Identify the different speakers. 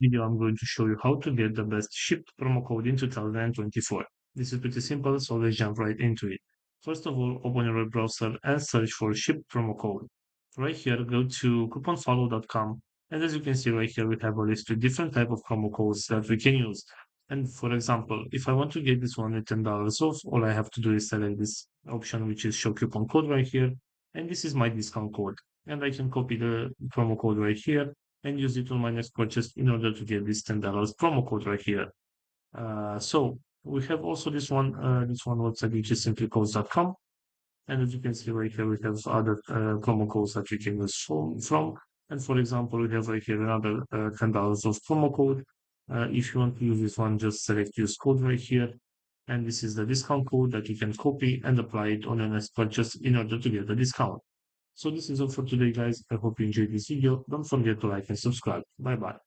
Speaker 1: video, I'm going to show you how to get the best Shipt promo code in 2024. This is pretty simple, so let's jump right into it. First of all, open your web browser and search for Shipt promo code. Right here, go to couponfollow.com, and as you can see right here, we have a list with different type of promo codes that we can use. And for example, if I want to get this one with $10 off, all I have to do is select this option, which is show coupon code right here, and this is my discount code. And I can copy the promo code right here and use it on my next purchase in order to get this $10 promo code right here. So we have also this one website, which is simplycodes.com. And as you can see right here, we have other promo codes that we can use from. And for example, we have right here another $10 of promo code. If you want to use this one, just select use code right here. And this is the discount code that you can copy and apply it on your next purchase in order to get the discount. So this is all for today, guys. I hope you enjoyed this video. Don't forget to like and subscribe. Bye bye.